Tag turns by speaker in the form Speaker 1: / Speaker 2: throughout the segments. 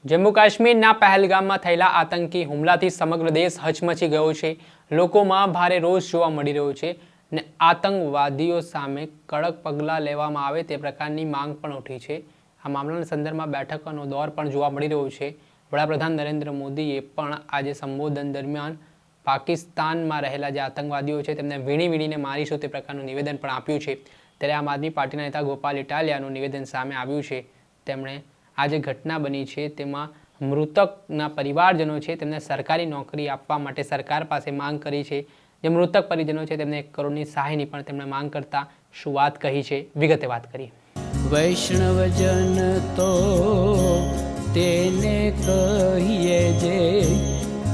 Speaker 1: જમ્મુ કાશ્મીરના પહેલગામમાં થયેલા આતંકી હુમલાથી સમગ્ર દેશ હચમચી ગયો છે। લોકોમાં ભારે રોષ જોવા મળી રહ્યો છે અને આતંકવાદીઓ સામે કડક પગલાં લેવામાં આવે તે પ્રકારની માંગ પણ ઉઠી છે। આ મામલાના સંદર્ભમાં બેઠકોનો દોર પણ જોવા મળી રહ્યો છે। વડાપ્રધાન નરેન્દ્ર મોદીએ પણ આજે સંબોધન દરમિયાન પાકિસ્તાનમાં રહેલા જે આતંકવાદીઓ છે તેમને વીણીને મારીશું તે પ્રકારનું નિવેદન પણ આપ્યું છે। ત્યારે આમ આદમી પાર્ટીના નેતા ગોપાલ ઇટાલિયાનું નિવેદન સામે આવ્યું છે। તેમણે આ જે ઘટના બની છે તેમાં મૃતકના પરિવારજનો છે તેમને સરકારી નોકરી આપવા માટે સરકાર પાસે માંગ કરી છે। જે મૃતક પરિજનો છે તેમને 1 કરોડની સહાયની પણ તેમણે માંગ કરતા શું વાત કહી છે, વિગતે વાત કરીએ।
Speaker 2: વૈષ્ણવજન તો તેને કહીએ જે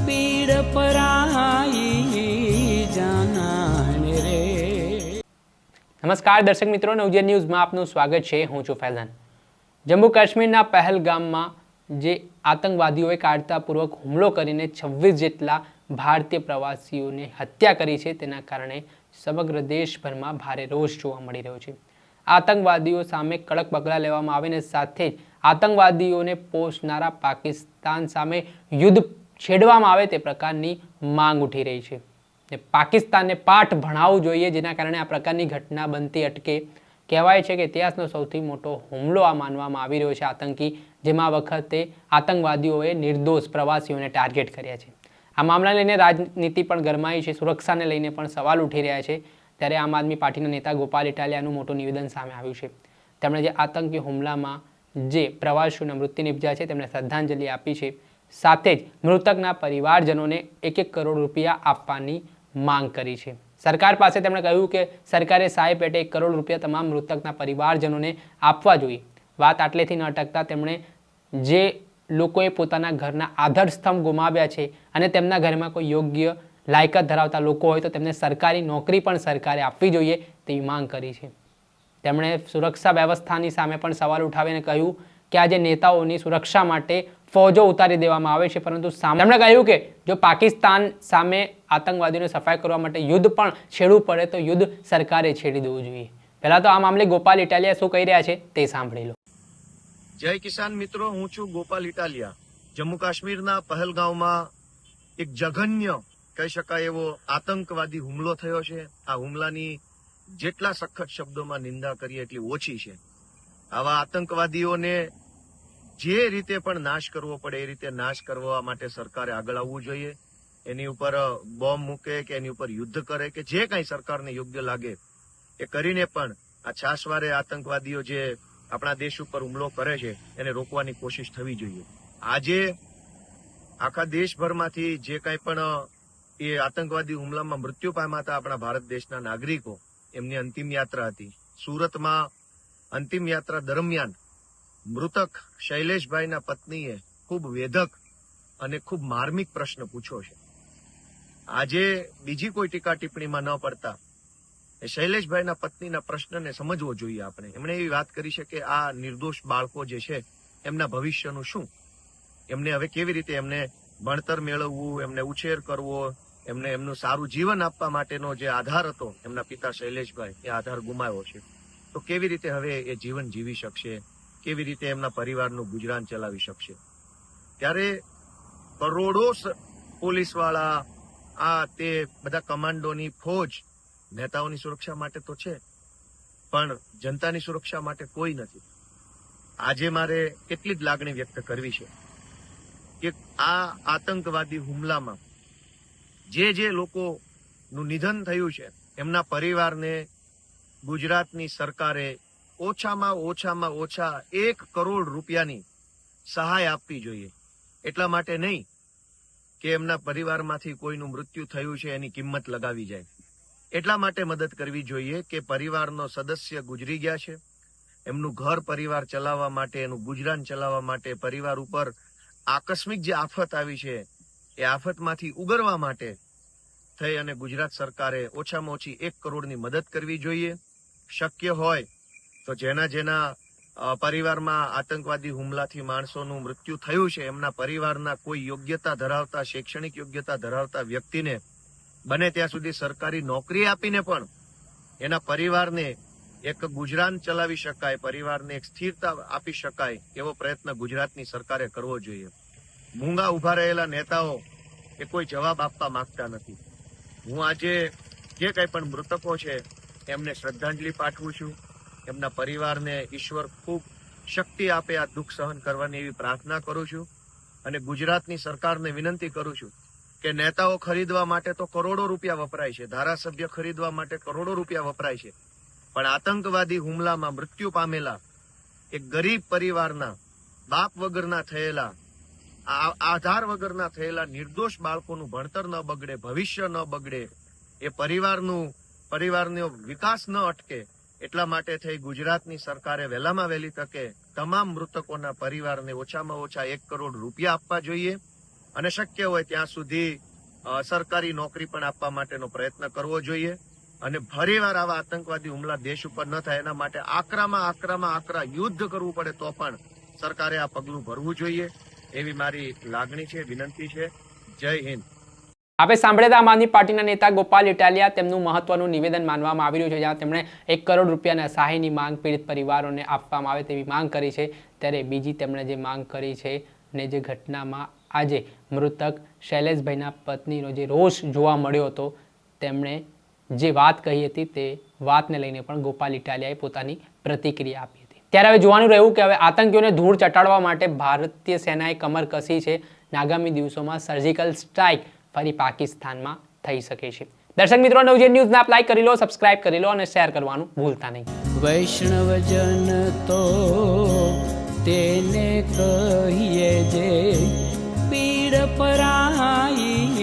Speaker 2: પીડ પરાઈ જાનાને રે।
Speaker 1: નમસ્કાર દર્શક મિત્રો, નવજીવન ન્યૂઝમાં આપનું સ્વાગત છે। હું છું ફૈઝાન। જમ્મુ કાશ્મીરના પહેલગામમાં જે આતંકવાદીઓએ કાયરતાપૂર્વક હુમલો કરીને 26 જેટલા ભારતીય પ્રવાસીઓની હત્યા કરી છે તેના કારણે સમગ્ર દેશભરમાં ભારે રોષ જોવા મળી રહ્યો છે। આતંકવાદીઓ સામે કડક પગલાં લેવામાં આવે અને સાથે જ આતંકવાદીઓને પોષનારા પાકિસ્તાન સામે યુદ્ધ છેડવામાં આવે તે પ્રકારની માંગ ઉઠી રહી છે। પાકિસ્તાનને પાઠ ભણાવવું જોઈએ જેના કારણે આ પ્રકારની ઘટના બનતી અટકે। કહેવાય છે કે ઇતિહાસનો સૌથી મોટો હુમલો આ માનવામાં આવી રહ્યો છે આતંકી, જેમાં વખતે આતંકવાદીઓએ નિર્દોષ પ્રવાસીઓને ટાર્ગેટ કર્યા છે। આ મામલાને લઈને રાજનીતિ પણ ગરમાઈ છે, સુરક્ષાને લઈને પણ સવાલ ઉઠી રહ્યા છે। ત્યારે આમ આદમી પાર્ટીના નેતા ગોપાલ ઇટાલિયાનું મોટું નિવેદન સામે આવ્યું છે। તેમણે જે આતંકી હુમલામાં જે પ્રવાસીઓના મૃત્યુ નિપજ્યા છે તેમને શ્રદ્ધાંજલિ આપી છે। સાથે જ મૃતકના પરિવારજનોને 1 કરોડ રૂપિયા આપવાની માંગ કરી છે। સરકાર પાસે તેમણે કહ્યું કે સરકારે સહાય પેટે 1 કરોડ રૂપિયા તમામ મૃતકના પરિવારજનોને આપવા જોઈએ। વાત આટલેથી ન અટકતા તેમણે જે લોકોએ પોતાના ઘરના આધારસ્તંભ ગુમાવ્યા છે અને તેમના ઘરમાં કોઈ યોગ્ય લાયકાત ધરાવતા લોકો હોય તો તેમને સરકારી નોકરી પણ સરકારે આપવી જોઈએ તેવી માંગ કરી છે। તેમણે સુરક્ષા વ્યવસ્થાની સામે પણ સવાલ ઉઠાવીને કહ્યું કે આજે નેતાઓની સુરક્ષા માટે ફૌજો ઉતારી દેવામાં આવે છે, પરંતુ તેમણે કહ્યું કે જો પાકિસ્તાન સામે આતંકવાદીઓને સફાઈ કરવા માટે યુદ્ધ પણ છેડવું પડે તો યુદ્ધ સરકારે છેડી દેવું જોઈએ। પહેલા તો આ મામલે ગોપાલ ઇટાલિયા શું કહી રહ્યા છે તે સાંભળી લો।
Speaker 3: જય કિસાન મિત્રો, હું છું ગોપાલ ઇટાલિયા। જમ્મુ કાશ્મીરના પહેલગામમાં એક જઘન્ય કહી શકાય એવો આતંકવાદી હુમલો થયો છે। આ હુમલાની જેટલા સખત શબ્દોમાં નિંદા કરીએ એટલી ઓછી છે। આવા આતંકવાદીઓને જે રીતે પણ નાશ કરવો પડે એ રીતે નાશ કરવા માટે સરકારે આગળ આવવું જોઈએ। એની ઉપર બોમ્બ મૂકે કે એની ઉપર યુદ્ધ કરે કે જે કાંઈ સરકારને યોગ્ય લાગે એ કરીને પણ આ છાશવારે આતંકવાદીઓ જે આપણા દેશ ઉપર હુમલો કરે છે એને રોકવાની કોશિશ થવી જોઈએ। આજે આખા દેશભરમાંથી જે કાંઈ પણ એ આતંકવાદી હુમલામાં મૃત્યુ પામ્યા હતા આપણા ભારત દેશના નાગરિકો, એમની અંતિમ યાત્રા હતી। સુરતમાં અંતિમ યાત્રા દરમિયાન મૃતક શૈલેષભાઈના પત્નીએ ખૂબ વેધક અને ખૂબ માર્મિક પ્રશ્ન પૂછ્યો છે। આજે બીજી કોઈ ટીકા ટિપ્પણીમાં ન પડતા એ શૈલેષભાઈના પત્નીના પ્રશ્નને સમજવો જોઈએ આપણે। એમણે એવી વાત કરી છે કે આ નિર્દોષ બાળકો જે છે એમના ભવિષ્યનું શું, એમને હવે કેવી રીતે એમને ભણતર મેળવવું, એમને ઉછેર કરવો, એમને એમનું સારું જીવન આપવા માટેનો જે આધાર હતો એમના પિતા શૈલેષભાઈ, એ આધાર ગુમાવ્યો છે। તો કેવી રીતે હવે એ જીવન જીવી શકશે, કેવી રીતે એમના પરિવારનું ગુજરાન ચલાવી શકશે? ત્યારે કરોડો પોલીસવાળા, આ તે બધા કમાન્ડોની ફોજ નેતાઓની સુરક્ષા માટે તો છે, પણ જનતાની સુરક્ષા માટે કોઈ નથી। આજે મારે એટલી જ લાગણી વ્યક્ત કરવી છે કે આ આતંકવાદી હુમલામાં જે લોકોનું નિધન થયું છે એમના પરિવારને ગુજરાતની સરકારે ઓછામાં ઓછા 1 કરોડ રૂપિયાની સહાય આપવી જોઈએ। એટલા માટે નહીં કે એમના પરિવારમાંથી કોઈનું મૃત્યુ થયું છે એની કિંમત લગાવી જાય, એટલા માટે મદદ કરવી જોઈએ કે પરિવારનો સદસ્ય ગુજરી ગયા છે, એમનું ઘર પરિવાર ચલાવવા માટે, એનું ગુજરાન ચલાવવા માટે, પરિવાર ઉપર આકસ્મિક જે આફત આવી છે એ આફતમાંથી ઉગરવા માટે થઈ અને ગુજરાત સરકારે ઓછામાં ઓછી 1 કરોડની મદદ કરવી જોઈએ। શક્ય હોય તો જેના પરિવારમાં આતંકવાદી હુમલાથી માણસોનું મૃત્યુ થયું છે એમના પરિવારના કોઈ યોગ્યતા ધરાવતા, શૈક્ષણિક યોગ્યતા ધરાવતા વ્યક્તિને બને ત્યાં સુધી સરકારી નોકરી આપીને પણ એના પરિવારને એક ગુજરાન ચલાવી શકાય, પરિવારને એક સ્થિરતા આપી શકાય એવો પ્રયત્ન ગુજરાતની સરકારે કરવો જોઈએ. મૂંગા ઉભા રહેલા નેતાઓ એ કોઈ જવાબ આપવા માંગતા નથી. હું આજે જે કંઈ પણ મૃતકો છે એમને શ્રદ્ધાંજલિ પાઠવું છું. એમના પરિવારને ઈશ્વર ખૂબ શક્તિ આપે આ દુઃખ સહન કરવાની એવી પ્રાર્થના કરું છું. અને ગુજરાતની સરકારને વિનંતી કરું છું કે નેતાઓ ખરીદવા માટે તો કરોડો રૂપિયા વપરાય છે, ધારાસભ્ય ખરીદવા માટે કરોડો રૂપિયા વપરાય છે, પણ આતંકવાદી હુમલામાં મૃત્યુ પામેલા એક ગરીબ પરિવારના બાપ વગરના થયેલા, આધાર વગરના થયેલા નિર્દોષ બાળકોનું ભણતર ન બગડે, ભવિષ્ય ન બગડે, એ પરિવારનો વિકાસ ન અટકે, એટલા માટે થઈ ગુજરાતની સરકારે વહેલામાં વહેલી તકે તમામ મૃતકોના પરિવારને ઓછામાં ઓછા 1 કરોડ રૂપિયા આપવા જોઈએ અને શક્ય હોય ત્યાં સુધી સરકારી નોકરી પણ આપવા માટેનો પ્રયત્ન કરવો જોઈએ. અને ફરીવાર આવા આતંકવાદી હુમલા દેશ ઉપર ન થાય એના માટે આકરા યુદ્ધ કરવું પડે તો પણ સરકારે આ પગલું ભરવું જોઈએ એવી મારી લાગણી છે, વિનંતી છે. જય હિન્દ.
Speaker 1: આપણે સાંભળ્યા આમ આદમી પાર્ટીના નેતા ગોપાલ ઇટાલિયા તેમનું મહત્વનું નિવેદન માનવામાં આવી રહ્યું છે, જ્યાં તેમણે 1 કરોડ રૂપિયાના સહાયની માંગ પીડિત પરિવારોને આપવામાં આવે તેવી માંગ કરી છે. ત્યારે બીજી તેમણે જે માંગ કરી છે ને જે ઘટનામાં આજે મૃતક શૈલેષભાઈના પત્નીનો જે રોષ જોવા મળ્યો હતો, તેમણે જે વાત કહી હતી તે વાતને લઈને પણ ગોપાલ ઇટાલિયાએ પોતાની પ્રતિક્રિયા આપી હતી. ત્યારે હવે જોવાનું રહ્યું કે હવે આતંકીઓને ધૂળ ચટાડવા માટે ભારતીય સેનાએ કમર કસી છે. આગામી દિવસોમાં સર્જિકલ સ્ટ્રાઇક ફરી પાકિસ્તાનમાં થઈ શકે છે. દર્શક મિત્રો, નવજીવન ન્યૂઝને આપ લાઈક કરી લો, સબસ્ક્રાઇબ કરી લો અને શેર કરવાનું ભૂલતા નહીં.
Speaker 2: વૈષ્ણવજન તો તેને કહીએ જે પીડ પરાઈ.